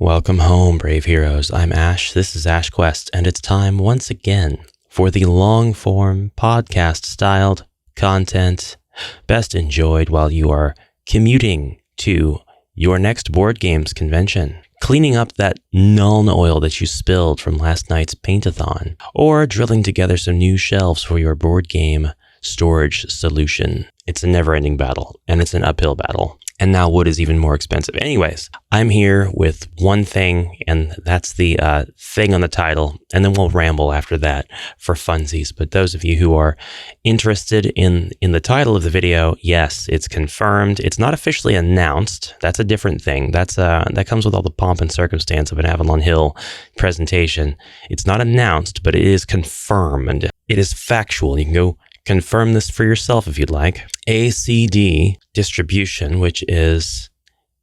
Welcome home, brave heroes. I'm Ash. This is AshQuest, and it's time once again for the long-form podcast-styled content best enjoyed while you are commuting to your next board games convention, cleaning up that Nuln oil that you spilled from last night's paint-a-thon, or drilling together some new shelves for your board game storage solution. It's a never-ending battle, and it's an uphill battle. And now wood is even more expensive. Anyways, I'm here with one thing, and that's the thing on the title, and then we'll ramble after that for funsies. But those of you who are interested in the title of the video, yes, it's confirmed. It's not officially announced. That's a different thing. That comes with all the pomp and circumstance of an Avalon Hill presentation. It's not announced, but it is confirmed. It is factual. You can go confirm this for yourself if you'd like. ACDD Distribution, which is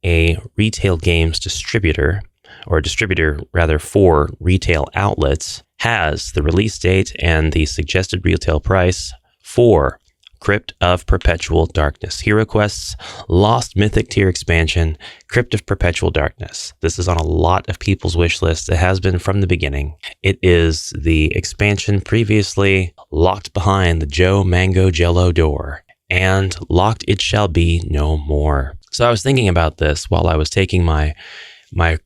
a retail games distributor, or a distributor rather for retail outlets, has the release date and the suggested retail price for Crypt of Perpetual Darkness, HeroQuest's Lost Mythic Tier expansion, Crypt of Perpetual Darkness. This is on a lot of people's wish lists. It has been from the beginning. It is the expansion previously locked behind the Joe Mango Jello door, and locked it shall be no more. So I was thinking about this while I was taking my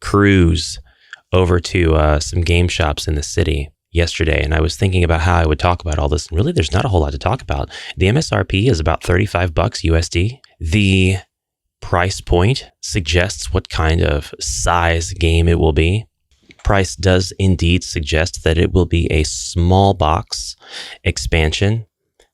cruise over to some game shops in the city yesterday, and I was thinking about how I would talk about all this. And really, there's not a whole lot to talk about. The MSRP is about $35 USD. The price point suggests what kind of size game it will be. Price does indeed suggest that it will be a small box expansion,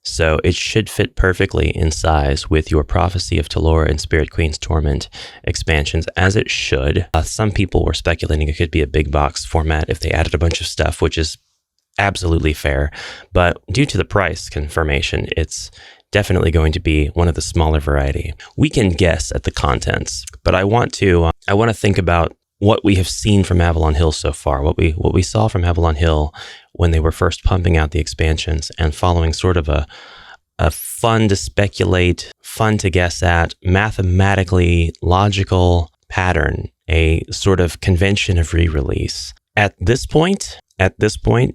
so it should fit perfectly in size with your Prophecy of Talor and Spirit Queen's Torment expansions, as it should. Some people were speculating it could be a big box format if they added a bunch of stuff, which is absolutely fair, but due to the price confirmation, it's definitely going to be one of the smaller variety. We can guess at the contents, but I want to think about what we have seen from Avalon Hill so far, what we saw from Avalon Hill when they were first pumping out the expansions, and following sort of a fun to speculate, fun to guess at, mathematically logical pattern, a sort of convention of re-release. At this point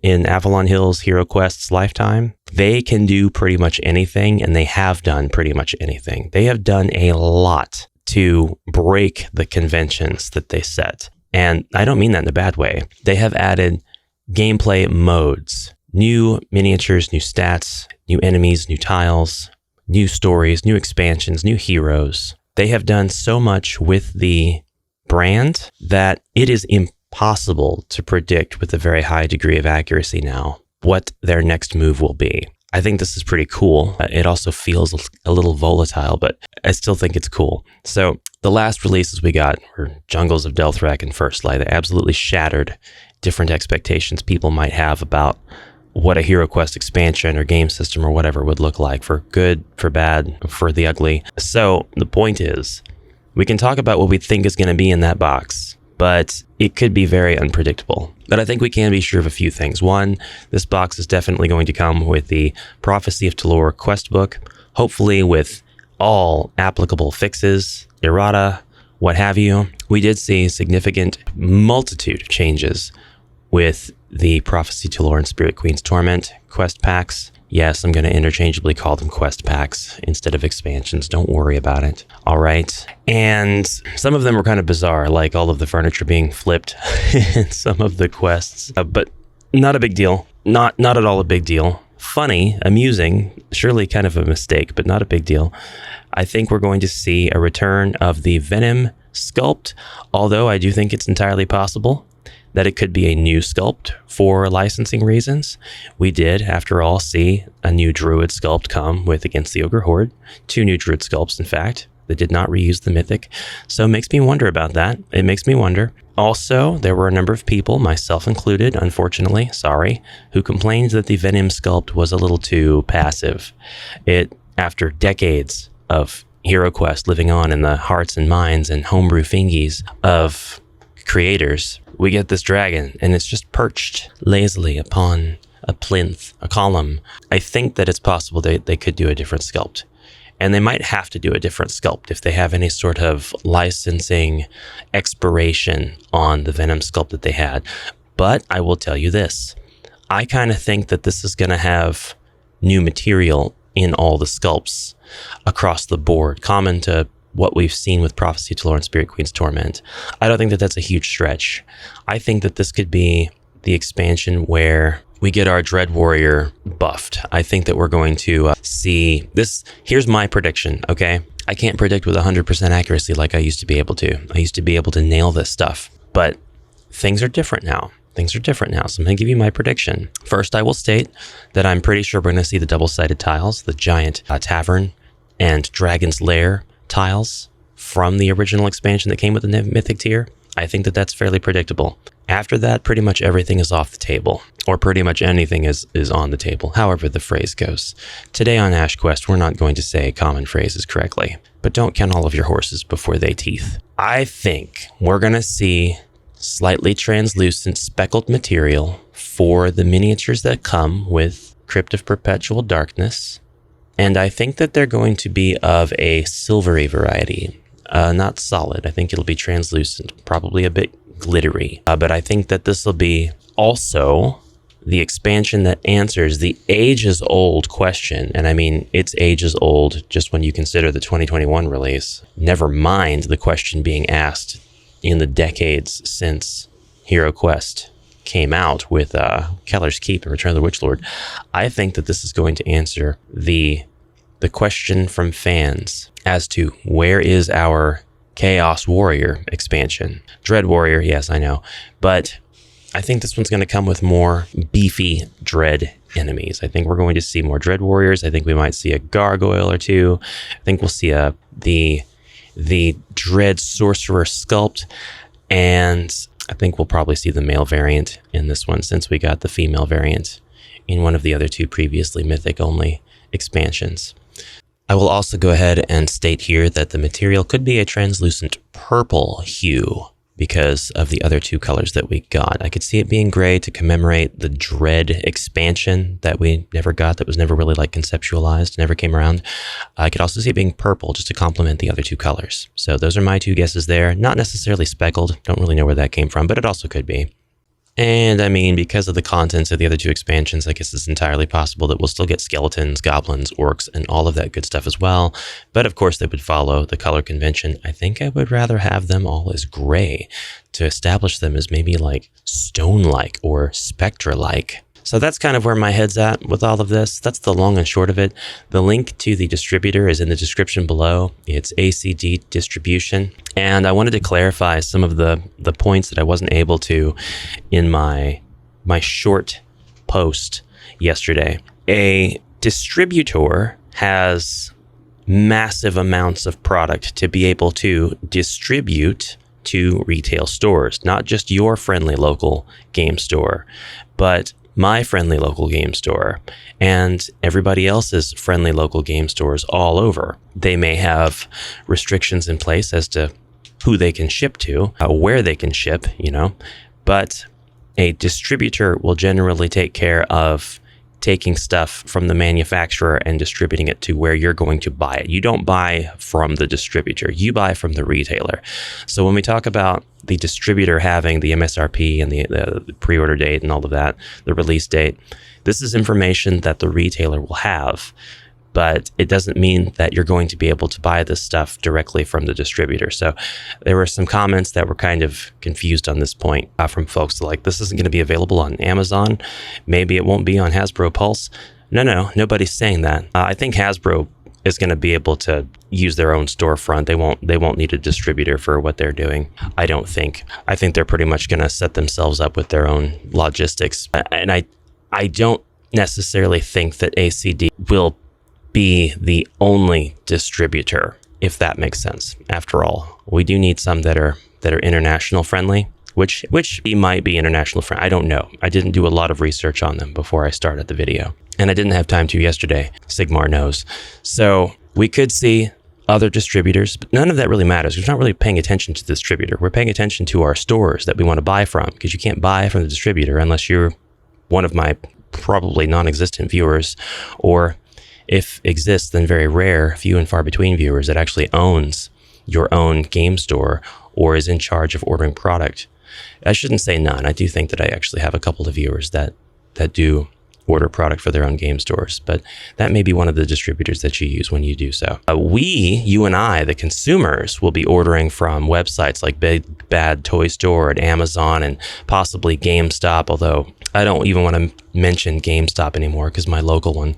in Avalon Hill's HeroQuest's lifetime, they can do pretty much anything, and they have done pretty much anything. They have done a lot to break the conventions that they set. And I don't mean that in a bad way. They have added gameplay modes, new miniatures, new stats, new enemies, new tiles, new stories, new expansions, new heroes. They have done so much with the brand that it is impossible to predict with a very high degree of accuracy now what their next move will be. I think this is pretty cool. It also feels a little volatile, but I still think it's cool. So the last releases we got were Jungles of Delthrak and First Light. They absolutely shattered different expectations people might have about what a HeroQuest expansion or game system or whatever would look like, for good, for bad, for the ugly. So the point is, we can talk about what we think is going to be in that box, but it could be very unpredictable. But I think we can be sure of a few things. One, this box is definitely going to come with the Prophecy of Talor quest book, hopefully with all applicable fixes, errata, what have you. We did see significant multitude of changes with the Prophecy of Talor and Spirit Queen's Torment quest packs. Yes, I'm going to interchangeably call them quest packs instead of expansions. Don't worry about it. All right. And some of them were kind of bizarre, like all of the furniture being flipped in some of the quests, but not a big deal. Not at all a big deal. Funny, amusing, surely kind of a mistake, but not a big deal. I think we're going to see a return of the Venom sculpt, although I do think it's entirely possible that it could be a new sculpt for licensing reasons. We did, after all, see a new Druid sculpt come with Against the Ogre Horde. 2 new Druid sculpts, in fact. They did not reuse the Mythic. So it makes me wonder about that. It makes me wonder. Also, there were a number of people, myself included, unfortunately, sorry, who complained that the Venom sculpt was a little too passive. After decades of HeroQuest living on in the hearts and minds and homebrew fingies of creators, we get this dragon, and it's just perched lazily upon a plinth, a column. I think that it's possible they could do a different sculpt. And they might have to do a different sculpt if they have any sort of licensing expiration on the Venom sculpt that they had. But I will tell you this. I kind of think that this is going to have new material in all the sculpts across the board, common to what we've seen with Prophecy to Lore and Spirit Queen's Torment. I don't think that that's a huge stretch. I think that this could be the expansion where we get our Dread Warrior buffed. I think that we're going to see this. Here's my prediction, okay? I can't predict with 100% accuracy like I used to be able to. I used to be able to nail this stuff, but things are different now. Things are different now, so I'm going to give you my prediction. First, I will state that I'm pretty sure we're going to see the double-sided tiles, the giant tavern and Dragon's Lair tiles from the original expansion that came with the Mythic tier. I think that that's fairly predictable. After that, pretty much everything is off the table, or pretty much anything is on the table, however the phrase goes. Today on AshQuest, we're not going to say common phrases correctly, but don't count all of your horses before they teeth. I think we're going to see slightly translucent speckled material for the miniatures that come with Crypt of Perpetual Darkness, and I think that they're going to be of a silvery variety. Not solid. I think it'll be translucent, probably a bit glittery. But I think that this will be also the expansion that answers the ages-old question. And I mean, it's ages-old just when you consider the 2021 release. Never mind the question being asked in the decades since HeroQuest came out with Keller's Keep and Return of the Witchlord. I think that this is going to answer the question from fans as to where is our Chaos Warrior expansion. Dread Warrior, yes, I know. But I think this one's going to come with more beefy Dread enemies. I think we're going to see more Dread Warriors. I think we might see a Gargoyle or two. I think we'll see the Dread Sorcerer sculpt. And I think we'll probably see the male variant in this one, since we got the female variant in one of the other two previously Mythic-only expansions. I will also go ahead and state here that the material could be a translucent purple hue because of the other two colors that we got. I could see it being gray to commemorate the Dread expansion that we never got, that was never really like conceptualized, never came around. I could also see it being purple just to complement the other two colors. So those are my two guesses there. Not necessarily speckled, don't really know where that came from, but it also could be. And I mean, because of the contents of the other two expansions, I guess it's entirely possible that we'll still get skeletons, goblins, orcs, and all of that good stuff as well. But of course, they would follow the color convention. I think I would rather have them all as gray to establish them as maybe like stone-like or spectre-like. So that's kind of where my head's at with all of this. That's the long and short of it. The link to the distributor is in the description below. It's ACDD distribution. And I wanted to clarify some of the points that I wasn't able to in my short post yesterday. A distributor has massive amounts of product to be able to distribute to retail stores, not just your friendly local game store, but my friendly local game store and everybody else's friendly local game stores all over. They may have restrictions in place as to who they can ship to, where they can ship, but a distributor will generally take care of taking stuff from the manufacturer and distributing it to where you're going to buy it. You don't buy from the distributor, you buy from the retailer. So when we talk about the distributor having the MSRP and the pre-order date and all of that, the release date, this is information that the retailer will have, but it doesn't mean that you're going to be able to buy this stuff directly from the distributor. So there were some comments that were kind of confused on this point from folks like, this isn't going to be available on Amazon. Maybe it won't be on Hasbro Pulse. No, nobody's saying that. I think Hasbro is going to be able to use their own storefront. They won't need a distributor for what they're doing. I don't think. I think they're pretty much going to set themselves up with their own logistics. And I don't necessarily think that ACD will be the only distributor, if that makes sense. After all, we do need some that are international friendly, which might be international friendly. I don't know. I didn't do a lot of research on them before I started the video, and I didn't have time to yesterday. Sigmar knows. So we could see other distributors, but none of that really matters. We're not really paying attention to the distributor. We're paying attention to our stores that we want to buy from, because you can't buy from the distributor unless you're one of my probably non-existent viewers, or if exists, then very rare, few and far between viewers that actually owns your own game store or is in charge of ordering product. I shouldn't say none. I do think that I actually have a couple of viewers that do order product for their own game stores, but that may be one of the distributors that you use when you do so. You and I, the consumers, will be ordering from websites like Big Bad Toy Store and Amazon and possibly GameStop, although I don't even want to mention GameStop anymore because my local one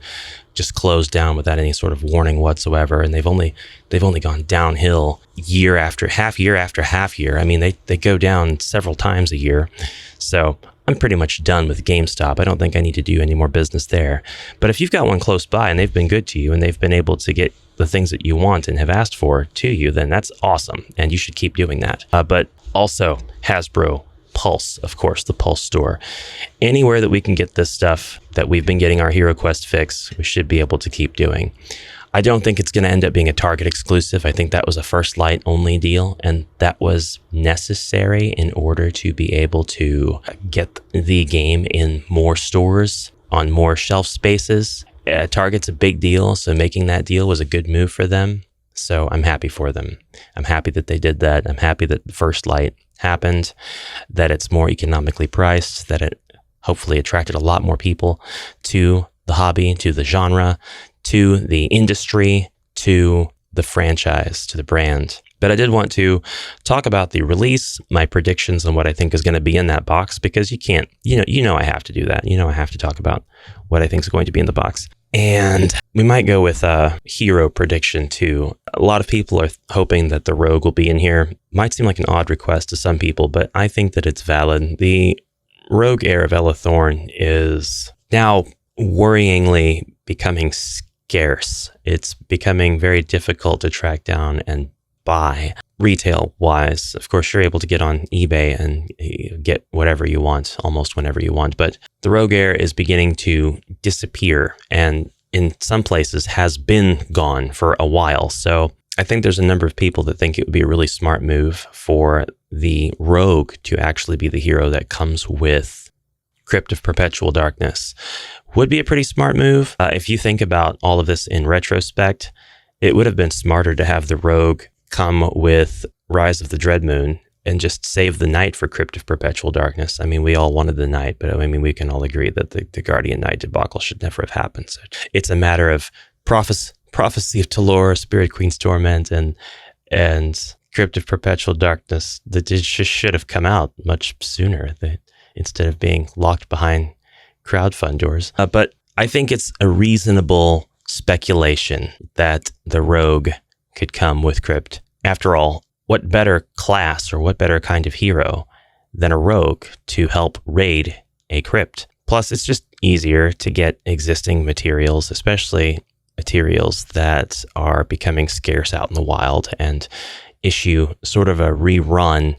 just closed down without any sort of warning whatsoever, and they've only gone downhill year after half year. I mean, they go down several times a year. So I'm pretty much done with GameStop. I don't think I need to do any more business there. But if you've got one close by and they've been good to you and they've been able to get the things that you want and have asked for to you, then that's awesome. And you should keep doing that. But also Hasbro Pulse, of course, the Pulse store. Anywhere that we can get this stuff that we've been getting our HeroQuest fix, we should be able to keep doing. I don't think it's going to end up being a Target exclusive. I think that was a First Light only deal, and that was necessary in order to be able to get the game in more stores, on more shelf spaces. Target's a big deal, so making that deal was a good move for them. So I'm happy for them. I'm happy that they did that. I'm happy that First Light happened, that it's more economically priced, that it hopefully attracted a lot more people to the hobby, to the genre, to the industry, to the franchise, to the brand. But I did want to talk about the release, my predictions on what I think is going to be in that box, because you can't, you know I have to do that. I have to talk about what I think is going to be in the box. And we might go with a hero prediction too. A lot of people are hoping that the Rogue will be in here. Might seem like an odd request to some people, but I think that it's valid. The Rogue Heir of Ella Thorne is now worryingly becoming scarce. It's becoming very difficult to track down and buy retail-wise. Of course, you're able to get on eBay and get whatever you want, almost whenever you want. But the Rogue Heir is beginning to disappear, and in some places has been gone for a while. So I think there's a number of people that think it would be a really smart move for the Rogue to actually be the hero that comes with Crypt of Perpetual Darkness. Would be a pretty smart move. If you think about all of this in retrospect, it would have been smarter to have the Rogue come with Rise of the Dreadmoon and just save the Knight for Crypt of Perpetual Darkness. I mean, we all wanted the Knight, but I mean, we can all agree that the Guardian Knight debacle should never have happened. So it's a matter of Prophecy of Talor, Spirit Queen's Torment, and Crypt of Perpetual Darkness that just should have come out much sooner instead of being locked behind crowdfund doors. But I think it's a reasonable speculation that the Rogue could come with Crypt. After all, what better class or what better kind of hero than a Rogue to help raid a Crypt? Plus, it's just easier to get existing materials, especially materials that are becoming scarce out in the wild, and issue sort of a rerun,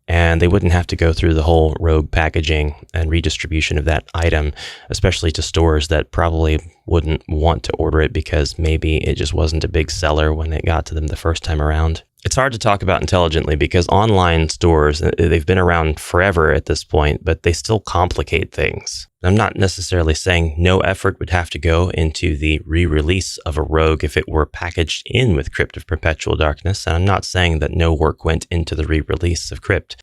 and they wouldn't have to go through the whole Rogue packaging and redistribution of that item, especially to stores that probably wouldn't want to order it because maybe it just wasn't a big seller when it got to them the first time around. It's hard to talk about intelligently because online stores, they've been around forever at this point, but they still complicate things. I'm not necessarily saying no effort would have to go into the re-release of a Rogue if it were packaged in with Crypt of Perpetual Darkness, and I'm not saying that no work went into the re-release of Crypt.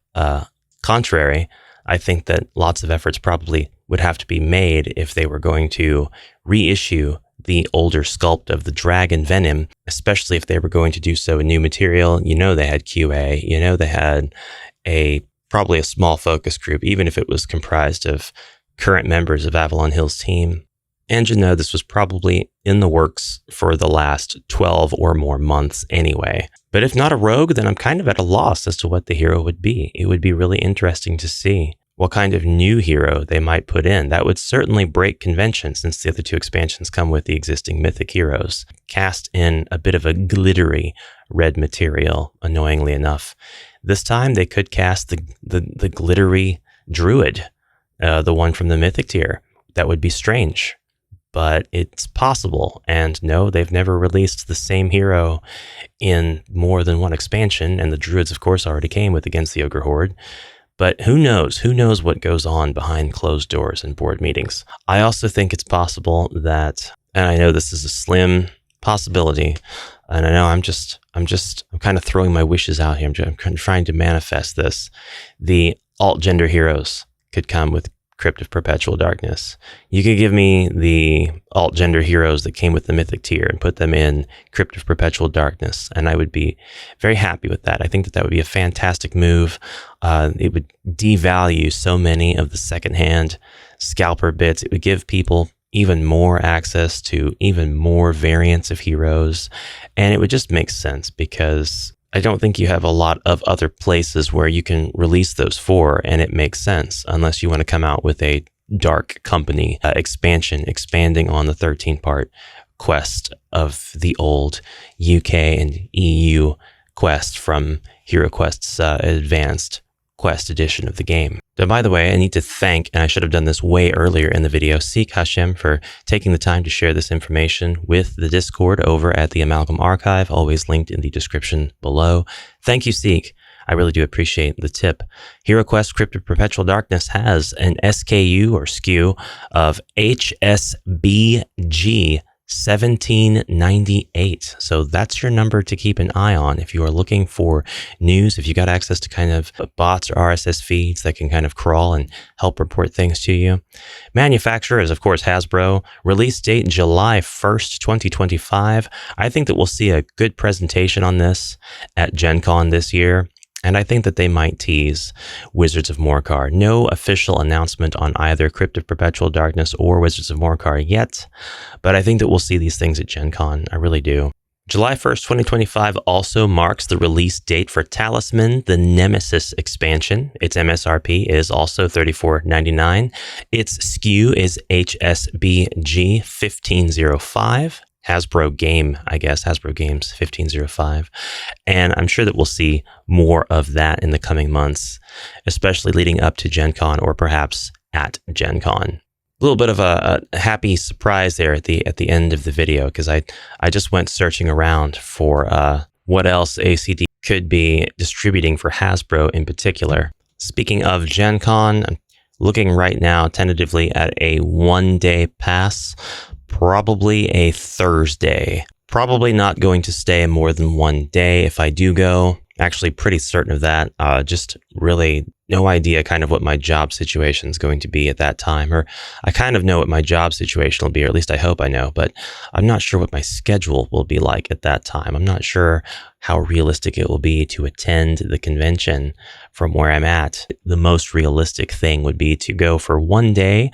Contrary, I think that lots of efforts probably would have to be made if they were going to reissue the older sculpt of the Dragon Venom, especially if they were going to do so in new material. They had QA, they had probably a small focus group, even if it was comprised of current members of Avalon Hill's team. And this was probably in the works for the last 12 or more months anyway. But if not a Rogue, then I'm kind of at a loss as to what the hero would be. It would be really interesting to see what kind of new hero they might put in. That would certainly break convention, since the other two expansions come with the existing mythic heroes. Cast in a bit of a glittery red material, annoyingly enough. This time they could cast the glittery druid, the one from the mythic tier. That would be strange, but it's possible. And no, they've never released the same hero in more than one expansion, and the druids, of course, already came with Against the Ogre Horde. But who knows? Who knows what goes on behind closed doors and board meetings? I also think it's possible that and I know this is a slim possibility, and I know I'm kind of throwing my wishes out here. I'm trying to manifest this. The alt-gender heroes could come with Crypt of Perpetual Darkness. You could give me the alt-gender heroes that came with the Mythic tier and put them in Crypt of Perpetual Darkness, and I would be very happy with that. I think that would be a fantastic move. It would devalue so many of the secondhand scalper bits. It would give people even more access to even more variants of heroes, and it would just make sense because I don't think you have a lot of other places where you can release those for, and it makes sense unless you want to come out with a Dark Company expansion, expanding on the 13-part quest of the old UK and EU quest from HeroQuest's advanced quest edition of the game. So by the way, I need to thank, and I should have done this way earlier in the video, Seekhashem for taking the time to share this information with the Discord over at the Amalgam Archive, always linked in the description below. Thank you, Seek. I really do appreciate the tip. HeroQuest Crypt of Perpetual Darkness has an SKU or SKU of HSBG 1798. So that's your number to keep an eye on if you are looking for news, if you got access to kind of bots or RSS feeds that can kind of crawl and help report things to you. Manufacturer is, of course, Hasbro. Release date July 1st, 2025. I think that we'll see a good presentation on this at Gen Con this year. And I think that they might tease Wizards of Morcar. No official announcement on either Crypt of Perpetual Darkness or Wizards of Morcar yet, but I think that we'll see these things at Gen Con. I really do. July 1st, 2025 also marks the release date for Talisman, the Nemesis expansion. Its MSRP is also $34.99. Its SKU is HSBG 1505. Hasbro Games 1505. And I'm sure that we'll see more of that in the coming months, especially leading up to Gen Con or perhaps at Gen Con. A little bit of a happy surprise there at the end of the video, because I just went searching around for what else ACDD could be distributing for Hasbro in particular. Speaking of Gen Con, I'm looking right now tentatively at a one-day pass. Probably a Thursday. Probably not going to stay more than one day if I do go. Actually, pretty certain of that. Just really no idea kind of what my job situation is going to be at that time. Or I kind of know what my job situation will be, or at least I hope I know, but I'm not sure what my schedule will be like at that time. I'm not sure how realistic it will be to attend the convention from where I'm at. The most realistic thing would be to go for one day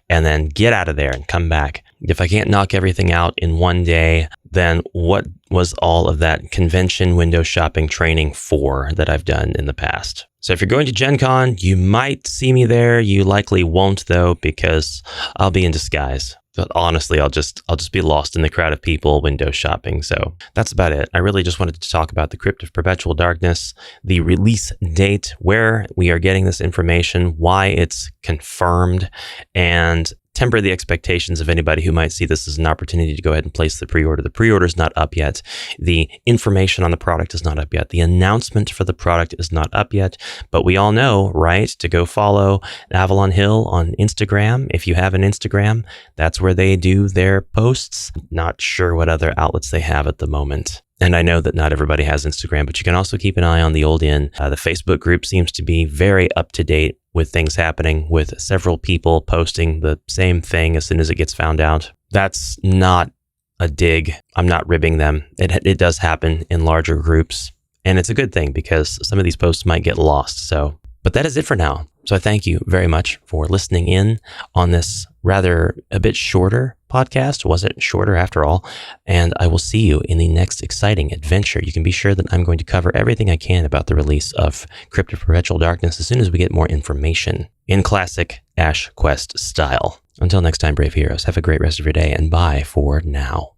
and then get out of there and come back. If I can't knock everything out in one day, then what was all of that convention window shopping training for that I've done in the past? So if you're going to Gen Con, you might see me there. You likely won't, though, because I'll be in disguise. But honestly, I'll just be lost in the crowd of people window shopping. So that's about it. I really just wanted to talk about the Crypt of Perpetual Darkness, the release date, where we are getting this information, why it's confirmed, and temper the expectations of anybody who might see this as an opportunity to go ahead and place the pre-order. The pre-order is not up yet. The information on the product is not up yet. The announcement for the product is not up yet. But we all know, right, to go follow Avalon Hill on Instagram. If you have an Instagram, that's where they do their posts. Not sure what other outlets they have at the moment. And I know that not everybody has Instagram, but you can also keep an eye on the old inn. The Facebook group seems to be very up to date with things happening, with several people posting the same thing as soon as it gets found out. That's not a dig. I'm not ribbing them. It does happen in larger groups, and it's a good thing because some of these posts might get lost. But that is it for now. So I thank you very much for listening in on this rather a bit shorter podcast. Was it shorter after all? And I will see you in the next exciting adventure. You can be sure that I'm going to cover everything I can about the release of Crypt of Perpetual Darkness as soon as we get more information in classic Ash Quest style. Until next time, brave heroes, have a great rest of your day, and bye for now.